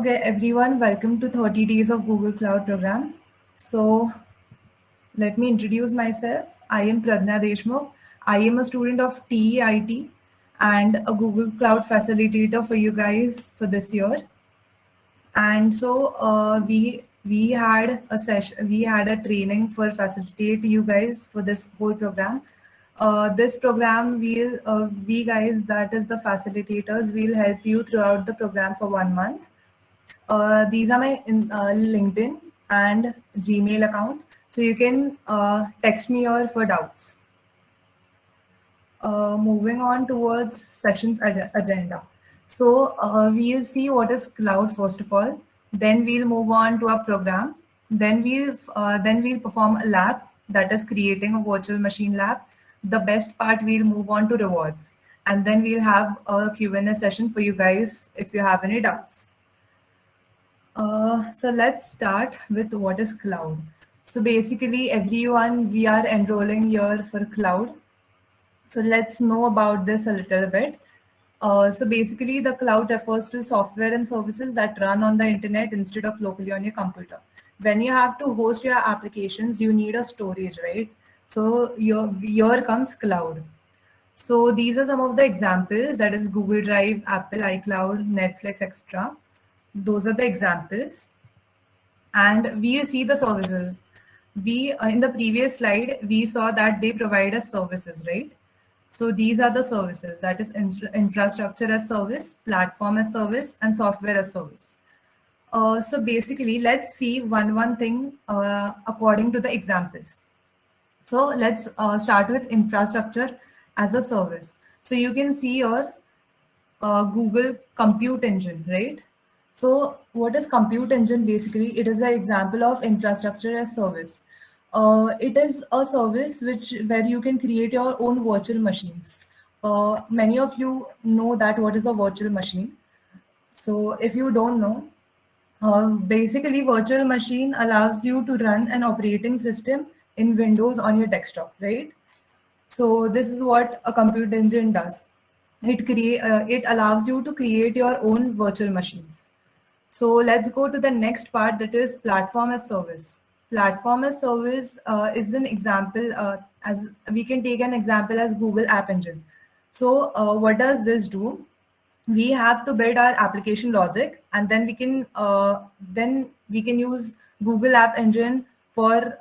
Okay, everyone, welcome to 30 Days of Google Cloud program. So, let me introduce myself. I am Pradnya Deshmukh. I am a student of TEIT and a Google Cloud facilitator for you guys for this year. And so, we had a session, we had a training for facilitate you guys for this whole program. This program will, we guys, that is the facilitators, will help you throughout the program for 1 month. These are my LinkedIn and Gmail account. So you can text me or for doubts. Moving on towards sessions agenda. So we'll see what is cloud first of all. Then we'll move on to our program. Then we'll perform a lab, that is creating a virtual machine lab. The best part, we'll move on to rewards, and then we'll have a Q&A session for you guys if you have any doubts. So let's start with what is cloud. So basically, everyone, we are enrolling here for cloud. So let's know about this a little bit. So basically, the cloud refers to software and services that run on the internet instead of locally on your computer. When you have to host your applications, you need a storage, right? So here comes cloud. So these are some of the examples, that is Google Drive, Apple iCloud, Netflix, etc. Those are the examples. And we see the services. We in the previous slide, we saw that they provide us services, right? So these are the services, that is infrastructure as service, platform as service, and software as service. So basically, let's see one thing according to the examples. So let's start with infrastructure as a service. So you can see your Google Compute Engine, right? So what is Compute Engine? Basically, it is an example of infrastructure as service. It is a service where you can create your own virtual machines. Many of you know that what is a virtual machine. So if you don't know, basically virtual machine allows you to run an operating system in Windows on your desktop, right? So this is what a Compute Engine does. It allows you to create your own virtual machines. So let's go to the next part, that is platform as service. Platform as service is an example, as we can take an example as Google App Engine. So what does this do? We have to build our application logic, and then we can use Google App Engine for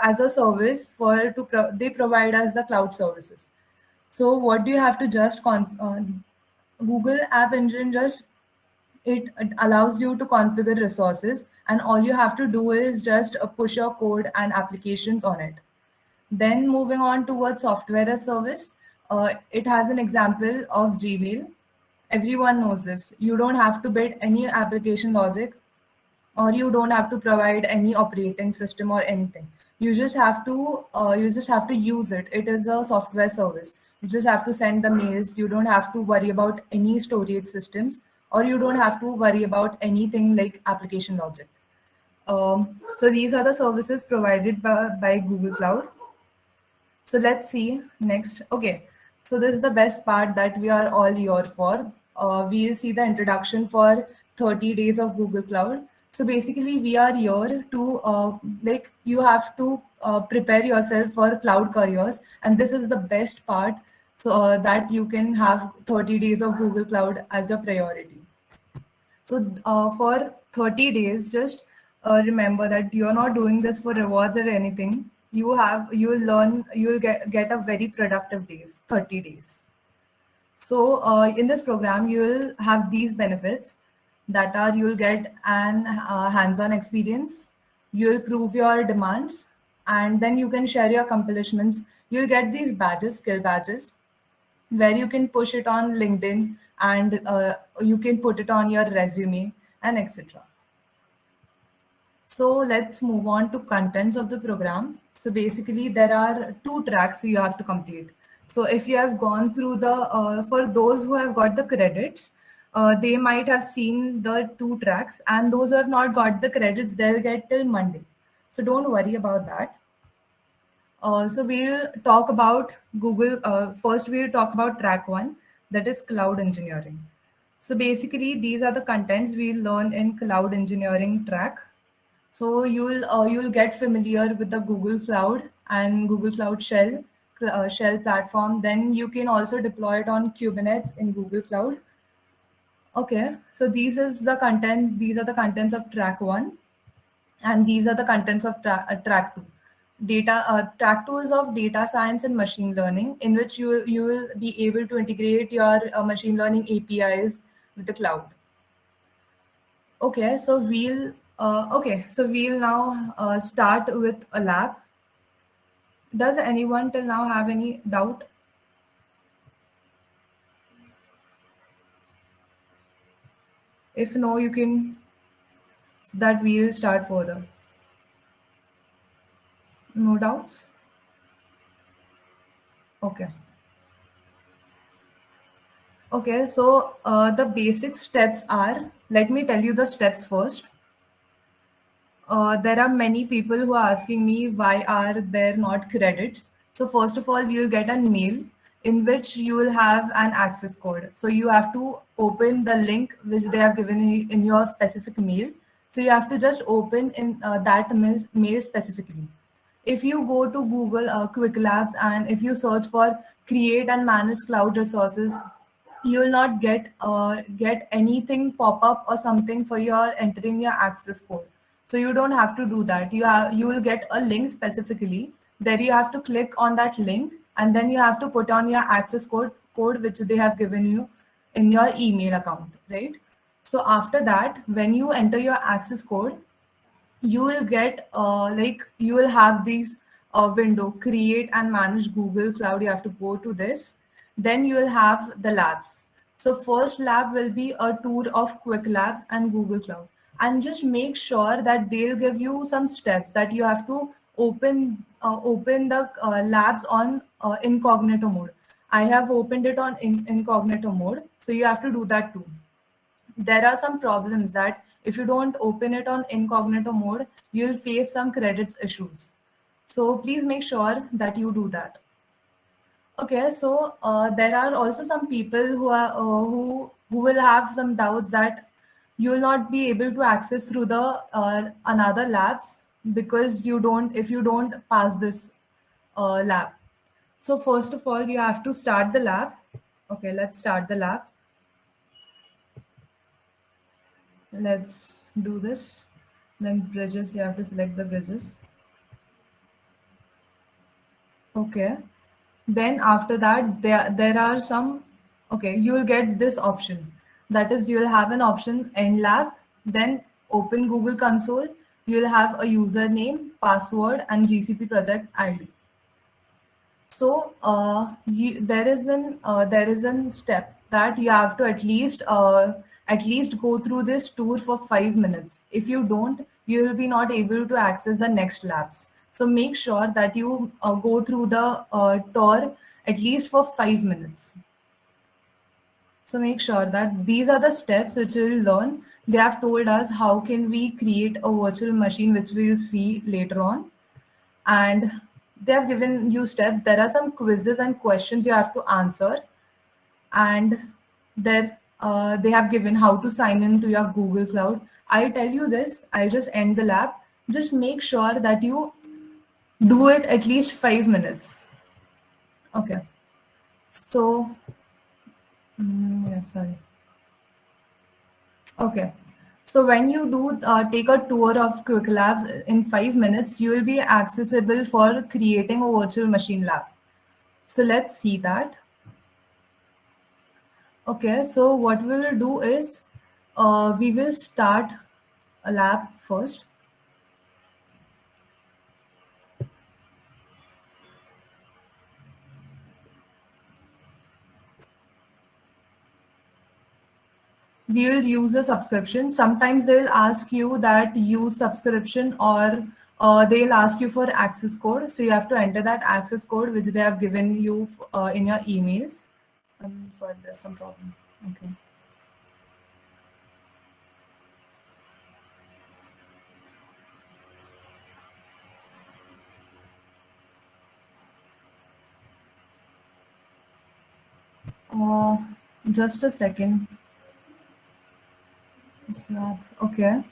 as a service they provide us the cloud services. So what do you have to just Google App Engine just it allows you to configure resources, and all you have to do is just push your code and applications on it. Then moving on towards software as service, it has an example of Gmail. Everyone knows this. You don't have to build any application logic, or you don't have to provide any operating system or anything. You just have to use it. It is a software service. You just have to send the mails. You don't have to worry about any storage systems, or you don't have to worry about anything like application logic. So these are the services provided by Google Cloud. So let's see next. Okay, so this is the best part that we are all here for. We'll see the introduction for 30 days of Google Cloud. So basically, we are here to you have to prepare yourself for cloud careers, and this is the best part. So that you can have 30 days of Google Cloud as your priority. So for 30 days, just remember that you're not doing this for rewards or anything. You will get a very productive days, 30 days. So in this program, you will have these benefits, that are you'll get an hands-on experience, you'll prove your demands, and then you can share your accomplishments. You'll get these badges, skill badges, where you can push it on LinkedIn, and you can put it on your resume and etc. So let's move on to contents of the program. So basically there are 2 tracks you have to complete. So if you have gone through for those who have got the credits, they might have seen the 2 tracks, and those who have not got the credits, they'll get till Monday. So don't worry about that. So we'll talk about Google. First, we'll talk about track 1, that is cloud engineering. So basically, these are the contents we learn in cloud engineering track. So you'll get familiar with the Google Cloud and Google Cloud Shell platform. Then you can also deploy it on Kubernetes in Google Cloud. Okay, so these are the contents of track one, and these are the contents of track two. Track two is of data science and machine learning, in which you will be able to integrate your machine learning APIs with the cloud. Okay, so we'll now start with a lab. Does anyone till now have any doubt? If no, you can, so that we'll start further. No doubts? Okay. Okay, so the basic steps are, let me tell you the steps first. There are many people who are asking me why are there not credits. So first of all, you'll get a mail in which you will have an access code. So you have to open the link which they have given in your specific mail. So you have to just open in that mail specifically. If you go to Google Quick Labs and if you search for create and manage cloud resources, you will not get anything pop up or something for your entering your access code. So you don't have to do that. You will get a link specifically. There you have to click on that link, and then you have to put on your access code which they have given you in your email account, right? So after that, when you enter your access code, you will get you will have these window create and manage Google Cloud. You have to go to this. Then you will have the labs. So first lab will be a tour of Quick Labs and Google Cloud, and just make sure that they'll give you some steps that you have to open the labs on incognito mode. I have opened it on incognito mode, so you have to do that too. There are some problems that if you don't open it on incognito mode, you'll face some credits issues. So please make sure that you do that. Okay, so there are also some people who will have some doubts that you will not be able to access through the another labs because you don't pass this lab. So first of all, you have to start the lab. Okay, let's start the lab. Let's do this. Then bridges, you have to select the bridges. Okay. Then after that, there are some, okay, you will get this option. That is, you'll have an option end lab, then open Google Console. You'll have a username, password, and GCP project ID. So there is an step that you have to at least go through this tour for 5 minutes. If you don't, you will be not able to access the next labs. So make sure that you go through the tour at least for 5 minutes. So make sure that these are the steps which we'll learn. They have told us how can we create a virtual machine, which we'll see later on. And they have given you steps. There are some quizzes and questions you have to answer, and there they have given how to sign into your Google Cloud. I'll tell you this. I'll just end the lab. Just make sure that you do it at least 5 minutes. Okay. So, yeah, sorry. Okay. So when you do take a tour of Quick Labs in 5 minutes, you will be accessible for creating a virtual machine lab. So let's see that. Okay, so what we will do is we will start a lab first. We will use a subscription. Sometimes they will ask you that use subscription, or they'll ask you for access code. So you have to enter that access code which they have given you in your emails. I'm sorry, there's some problem. Okay. Uh, just a second. Swap. Okay.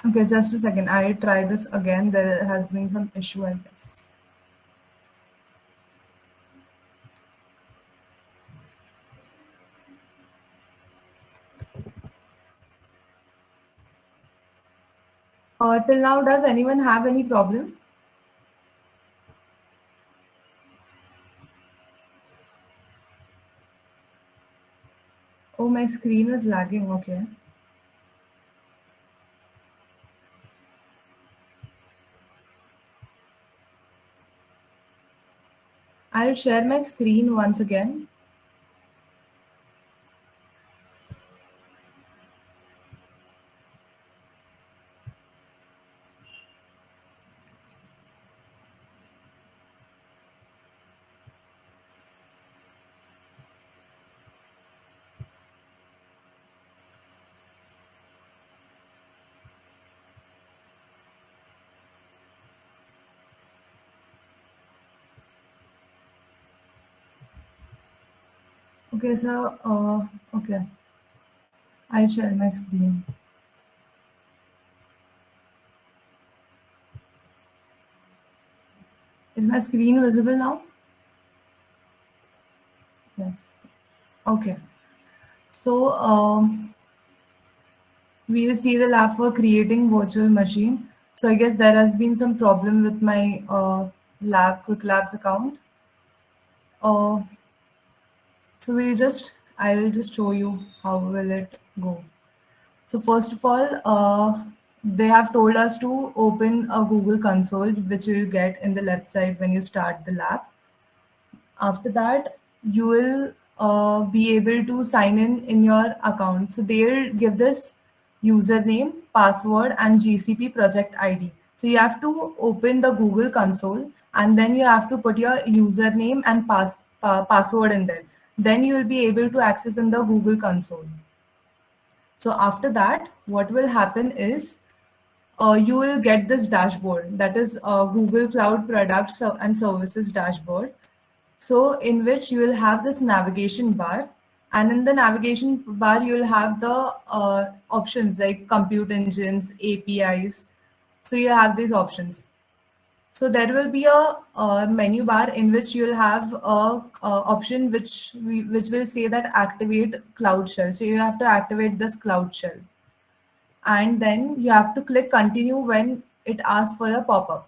Okay, just a second. I try this again. There has been some issue, I guess. Till now, does anyone have any problem? Oh, my screen is lagging. Okay. I'll share my screen once again. Okay, so, okay. I'll share my screen. Is my screen visible now? Yes. Okay. So, we will see the lab for creating virtual machine. So I guess there has been some problem with my Quick Labs account. Uh, so I'll just show you how will it go. So first of all, they have told us to open a Google console, which you'll get in the left side when you start the lab. After that, you will be able to sign in your account. So they'll give this username, password, and GCP project ID. So you have to open the Google console and then you have to put your username and password in there. Then you will be able to access in the Google console. So after that, what will happen is you will get this dashboard, that is Google Cloud Products and Services dashboard. So in which you will have this navigation bar, and in the navigation bar you will have the options like compute engines, APIs. So you have these options. So there will be a menu bar in which you will have a option which will say that activate Cloud Shell. So you have to activate this Cloud Shell, and then you have to click continue when it asks for a pop-up.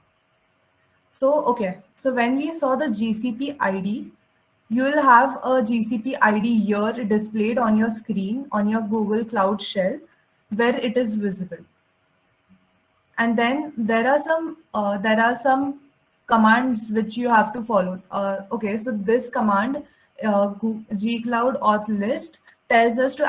So, okay, so when we saw the GCP ID, you will have a GCP ID here displayed on your screen on your Google Cloud Shell where it is visible. And then there are some commands which you have to follow. Okay, so this command gcloud auth list tells us to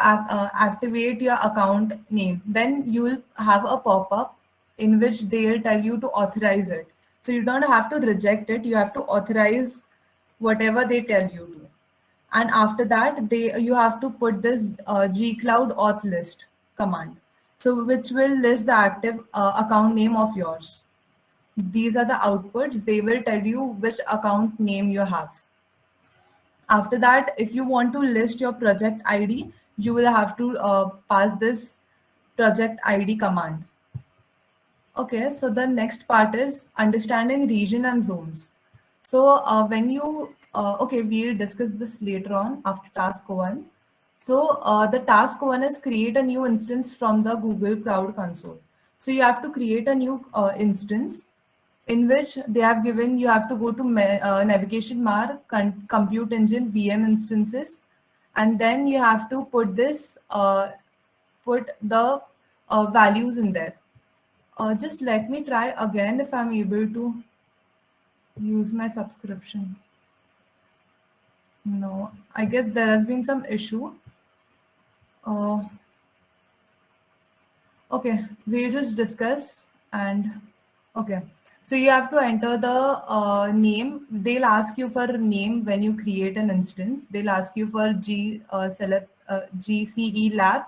activate your account name. Then you will have a pop-up in which they'll tell you to authorize it. So you don't have to reject it, you have to authorize whatever they tell you to. And after that, you have to put this gcloud auth list command, so which will list the active account name of yours. These are the outputs. They will tell you which account name you have. After that, if you want to list your project ID, you will have to pass this project ID command. Okay, so the next part is understanding region and zones. So okay, we'll discuss this later on after task one. So the task one is create a new instance from the Google Cloud Console. So you have to create a new instance in which they have given you have to go to navigation bar, compute engine, VM instances, and then you have to put put the values in there. Just let me try again if I'm able to use my subscription. No, I guess there has been some issue. Okay, we'll just discuss and okay. So you have to enter the name. They'll ask you for name when you create an instance. They'll ask you for GCE lab.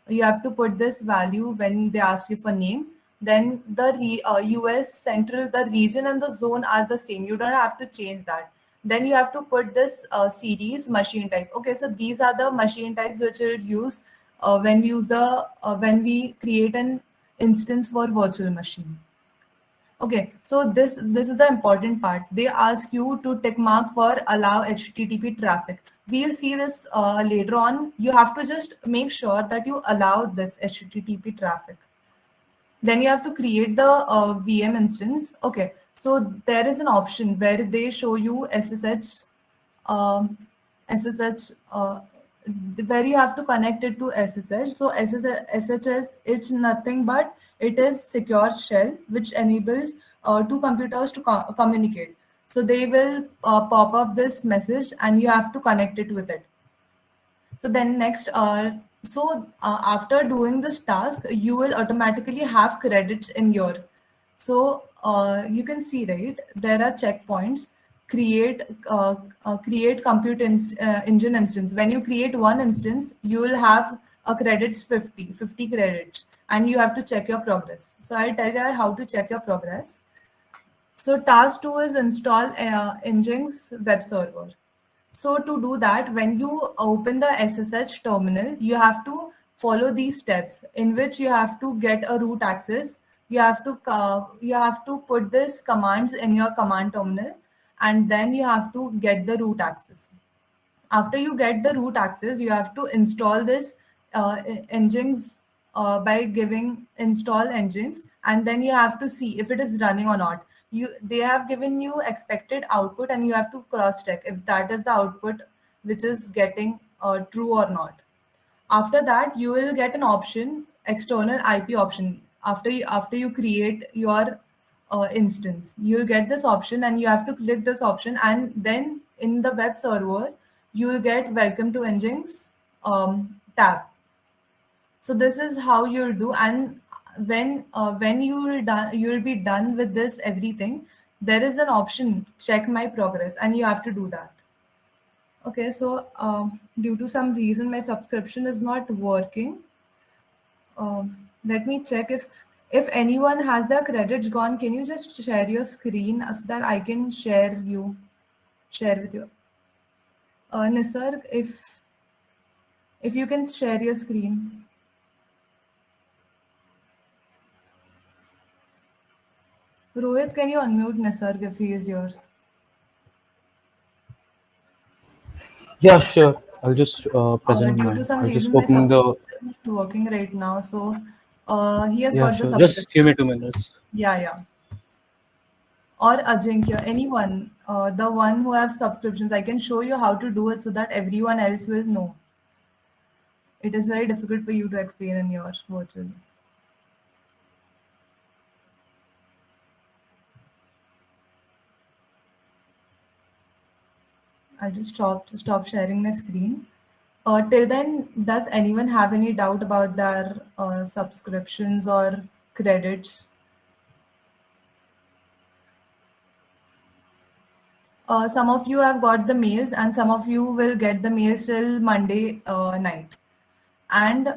You have to put this value when they ask you for name. then the US central, the region and the zone are the same. You don't have to change that. Then you have to put this series machine type. Okay, so these are the machine types which we'll use when we create an instance for virtual machine. Okay, so this is the important part. They ask you to tick mark for allow HTTP traffic. We'll see this later on. You have to just make sure that you allow this HTTP traffic. Then you have to create the VM instance. Okay, so there is an option where they show you SSH, SSH, where you have to connect it to SSH. So SSH is nothing but it is secure shell which enables two computers to communicate. So they will pop up this message and you have to connect it with it. So then next, after doing this task, you will automatically have credits in your. So you can see, right, there are checkpoints. Create compute engine instance. When you create one instance, you will have a credits 50 credits, and you have to check your progress. So I'll tell you how to check your progress. So task 2 is install Nginx web server. So to do that, when you open the SSH terminal, you have to follow these steps in which you have to get a root access. You have to put this commands in your command terminal, and then you have to get the root access. After you get the root access, you have to install this Nginx by giving install Nginx, and then you have to see if it is running or not. They have given you expected output, and you have to cross check if that is the output which is getting true or not. After that, you will get an option, external IP option. After you create your instance, you'll get this option, and you have to click this option, and then in the web server, you will get welcome to Nginx tab. So this is how you'll do, and when you will be done with this everything, there is an option check my progress, and you have to do that. Okay, so due to some reason, my subscription is not working. Let me check if anyone has their credits gone. Can you just share your screen so that I can share with you? Nisarg, if you can share your screen. Rohit, can you unmute Nisarg if he is here? Yeah, sure. I'll just present Due to mine. some I'll just reason, my open the. subscription is not working right now. So he has Yeah, got the sure. Just give subscription. me 2 minutes. Yeah. Or Ajinkya, anyone, the one who have subscriptions, I can show you how to do it so that everyone else will know. It is very difficult for you to explain in your virtual. I'll just stop sharing my screen. Till then, does anyone have any doubt about their subscriptions or credits? Some of you have got the mails, and some of you will get the mails till Monday night. And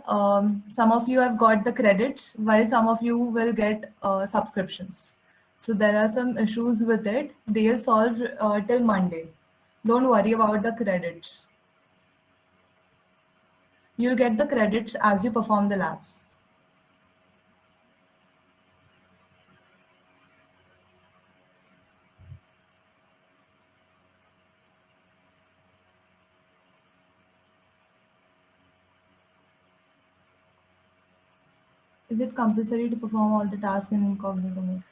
some of you have got the credits, while some of you will get subscriptions. So there are some issues with it. They'll solve till Monday. Don't worry about the credits. You'll get the credits as you perform the labs. Is it compulsory to perform all the tasks in incognito mode?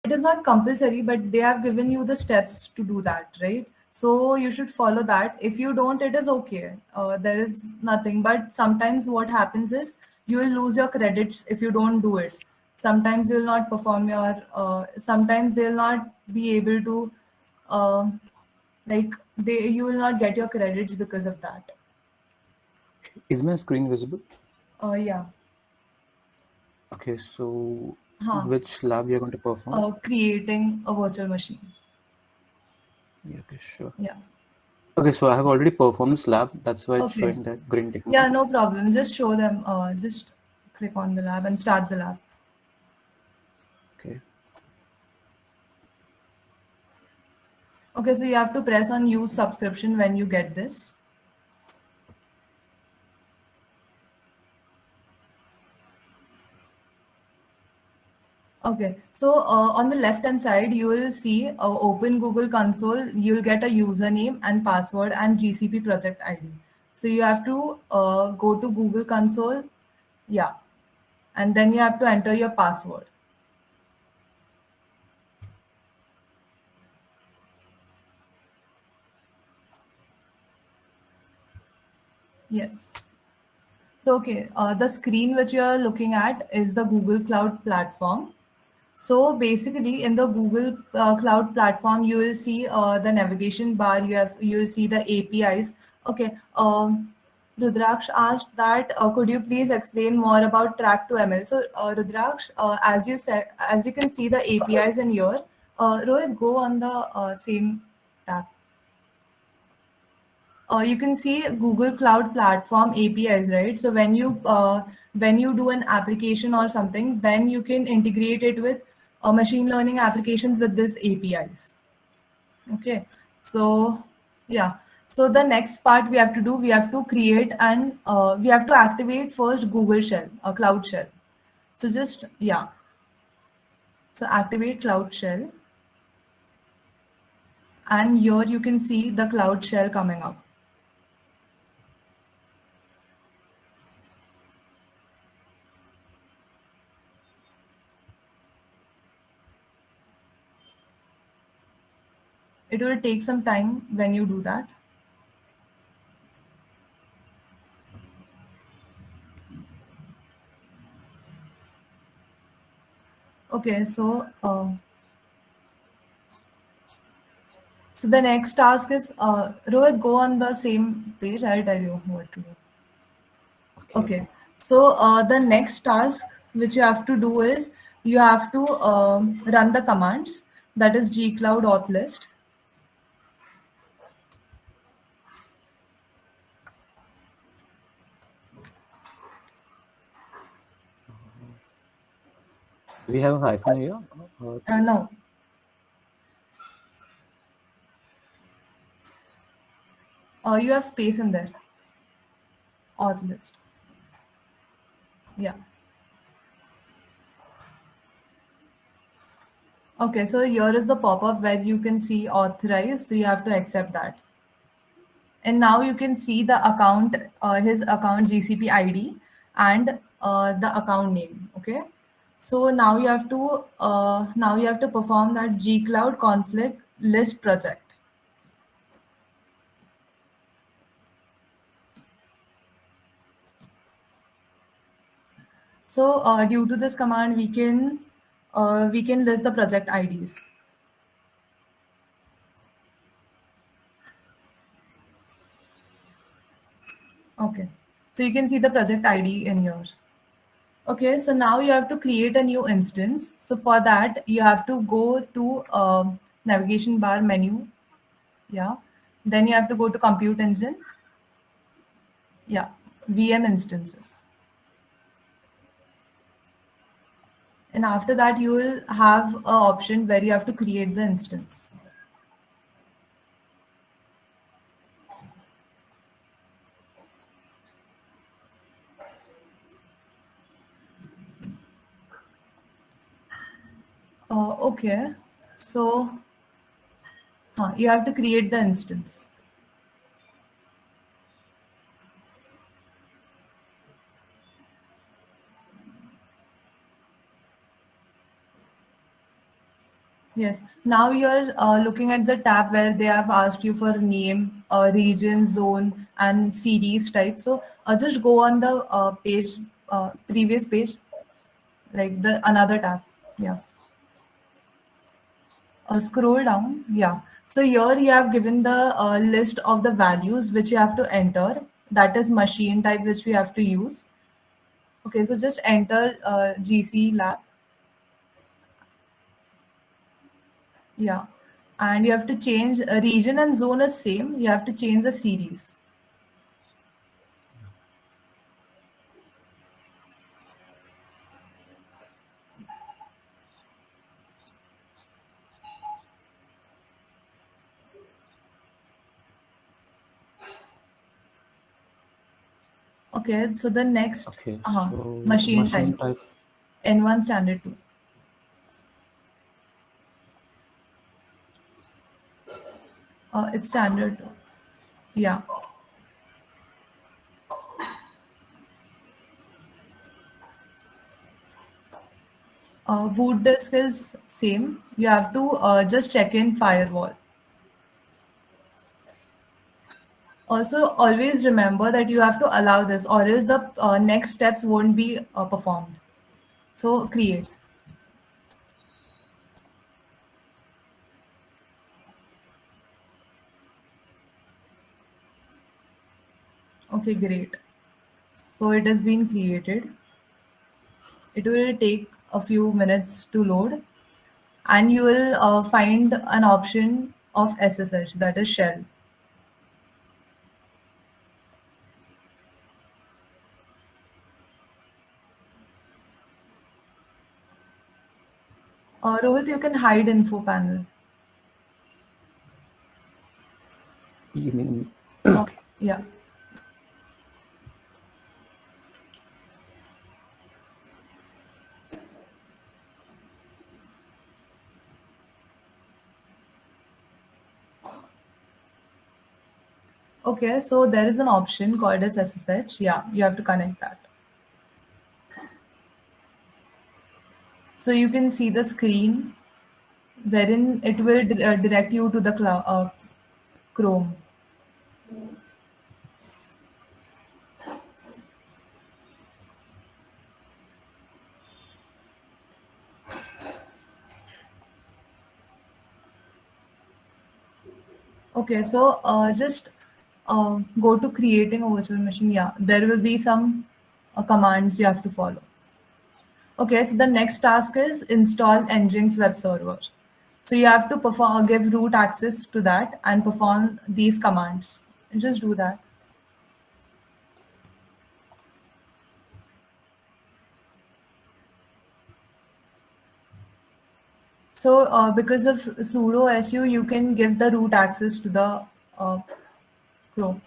It is not compulsory, but they have given you the steps to do that, right? So you should follow that. If you don't, it is okay. There is nothing. But sometimes what happens is you will lose your credits if you don't do it. Sometimes you will not perform your. Sometimes they will not be able to, uh, you will not get your credits because of that. Is my screen visible? Yeah. Okay, so Huh. which lab you're going to perform? Creating a virtual machine. Yeah, okay, sure. Yeah. Okay, so I have already performed this lab. That's why it's Okay. showing that green tick Yeah, mark. no problem. Just show them. Just click on the lab and start the lab. Okay, so you have to press on use subscription when you get this. Okay, so on the left hand side, you will see open Google Console. You'll get a username and password and GCP project ID. So you have to go to Google Console, yeah, and then you have to enter your password. Yes. So, okay, the screen which you are looking at is the Google Cloud Platform. So basically, in the Google Cloud Platform, you will see the navigation bar. You will see the APIs. Okay. Rudraksh asked that could you please explain more about Track to ML? So Rudraksh, as you said, as you can see the APIs in here. Rohit, go on the same tab. You can see Google Cloud Platform APIs, right? So when you do an application or something, then you can integrate it with machine learning applications with these APIs. Okay, so yeah. So the next part we have to do, we have to create and we have to activate first Google Shell, a Cloud Shell. So just yeah. So activate Cloud Shell, and here you can see the Cloud Shell coming up. It will take some time when you do that. Okay, so the next task is Rohit, go on the same page. I'll tell you what to do. Okay, so the next task which you have to do is you have to run the commands, that is gcloud auth list. We have a hyphen here. No, you have space in there. Auth list. Yeah. Okay, so here is the pop-up where you can see authorize, so you have to accept that. And now you can see the account, his account GCP ID and the account name. Okay, so now you have to perform that gcloud conflict list project. So due to this command, we can list the project IDs. Okay, so you can see the project ID in here. Okay, so now you have to create a new instance. So for that, you have to go to navigation bar menu. Yeah. Then you have to go to compute engine. Yeah. VM instances. And after that, you will have an option where you have to create the instance. Okay. So you have to create the instance. Yes. Now you're looking at the tab where they have asked you for name, region, zone, and series type. So just go on the page, previous page, like the another tab. Yeah. Scroll down. Yeah. So here you have given the list of the values which you have to enter. That is machine type which we have to use. Okay. So just enter GC lab. Yeah. And you have to change region and zone is same. You have to change the series. Okay, so the next Okay, machine machine type, type. N1 standard 2. It's standard 2. Yeah. Boot disk is same. You have to just check in firewall. Also, always remember that you have to allow this, or else the next steps won't be performed. So create. Okay, great. So it has been created. It will take a few minutes to load, and you will find an option of SSH, that is shell. Rohit, you can hide info panel. You mean Yeah. Okay, so there is an option called as SSH. Yeah, you have to connect that. So you can see the screen wherein it will direct you to the Chrome. Okay, so just go to creating a virtual machine. Yeah, there will be some commands you have to follow. Okay, so the next task is install Nginx web server. So you have to perform give root access to that and perform these commands. Just do that. So because of sudo su, you can give the root access to the Chrome.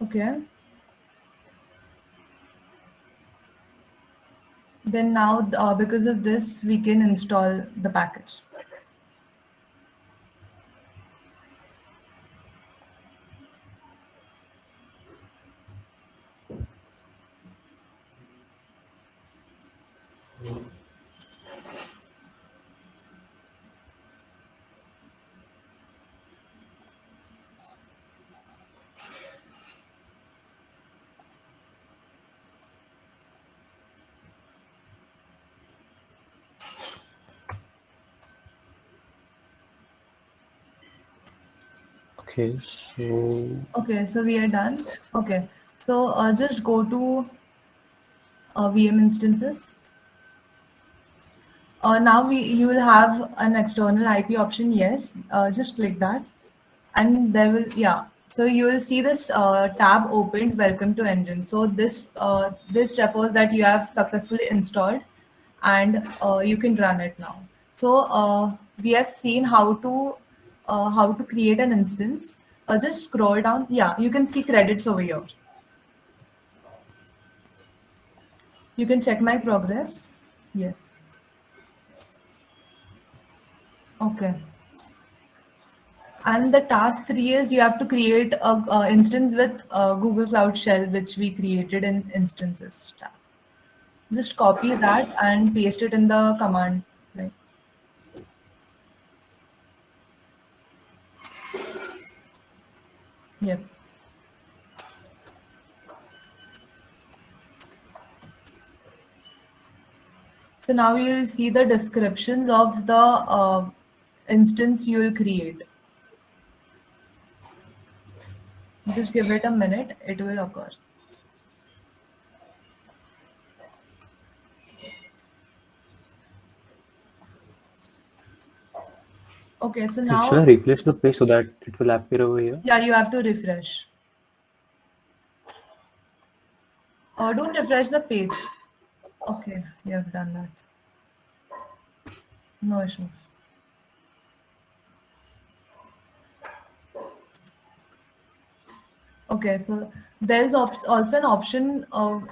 Okay. Then now, because of this, we can install the package. okay, so Okay, so we are done. Okay, so just go to VM instances. Now you will have an external IP option. Yes, just click that, and there will So you will see this tab opened. Welcome to Engine. So this refers that you have successfully installed, and you can run it now. So we have seen how to create an instance. Just scroll down. Yeah, you can see credits over here. You can check my progress. Yes. Okay. And the task 3 is you have to create a instance with Google Cloud Shell, which we created in instances tab. Just copy that and paste it in the command line. Yep. So now you will see the descriptions of the instance you will create. Just give it a minute, it will occur. Okay, so okay, should I now, refresh the page so that it will appear over here? yeah, you have to refresh. Don't refresh the page. Okay, you have done that. No issues. Okay, so there is also an option of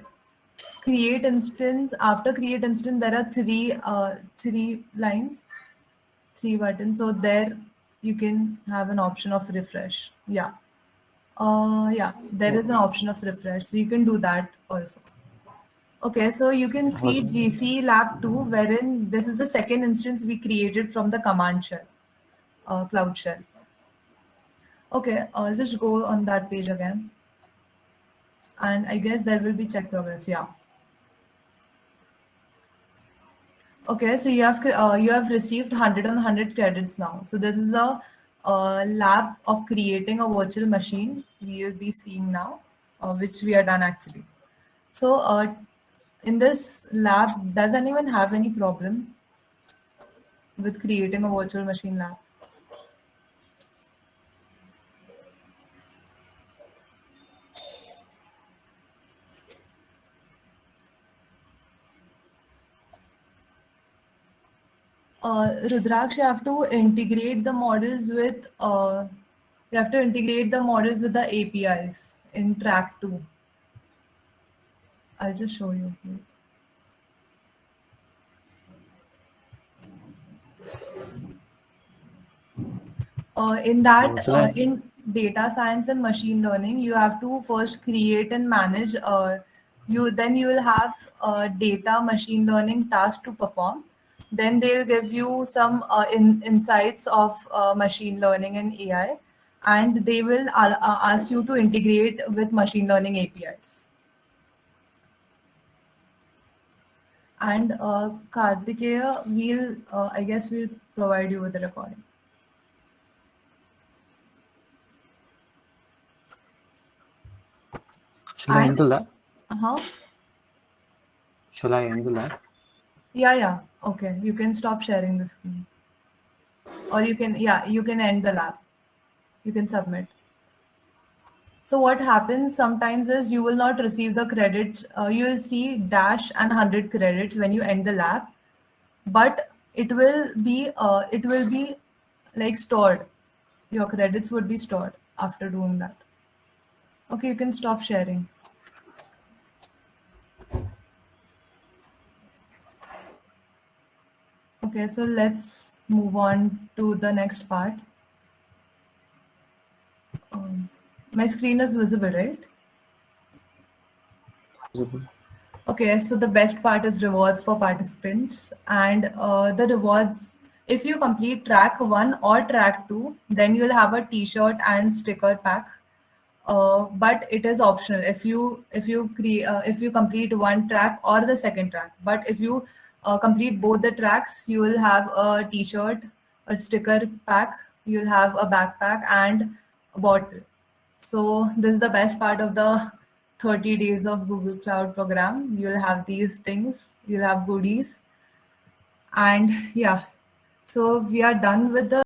create instance. After create instance, there are three lines, three buttons. So there you can have an option of refresh. Yeah. Yeah, there is an option of refresh. So you can do that also. Okay, so you can see Okay. GC Lab 2, wherein this is the second instance we created from the command shell, Cloud Shell. Okay, just go on that page again. And I guess there will be check progress. Yeah. Okay, so you have received 100 on 100 credits now. So this is a lab of creating a virtual machine we will be seeing now, which we are done actually. So in this lab, does anyone have any problem with creating a virtual machine lab? Rudraksh, you have to integrate the models with the APIs in track 2. I'll just show you. In that, Shall I? in data science and machine learning, you have to first create and manage. You will have data machine learning task to perform. Then they'll give you some insights of machine learning and AI, and they will ask you to integrate with machine learning APIs. And Kartikeya, I guess we'll provide you with the recording. Shall I end the lab? Uh-huh. Shall I end the lab? Yeah. Okay. You can stop sharing the screen. Or you can end the lab. You can submit. So what happens sometimes is you will not receive the credits. You will see dash and 100 credits when you end the lab, but it will be like stored. Your credits would be stored after doing that. Okay, you can stop sharing. Okay, so let's move on to the next part. My screen is visible, right? Visible. Okay, so the best part is rewards for participants, and the rewards, if you complete track 1 or track 2, then you'll have a t-shirt and sticker pack. But it is optional if you complete one track or the second track. But if you complete both the tracks, you will have a t-shirt, a sticker pack, you'll have a backpack and a bottle. So this is the best part of the 30 days of Google Cloud program. You'll have these things, you'll have goodies. And yeah, so we are done with the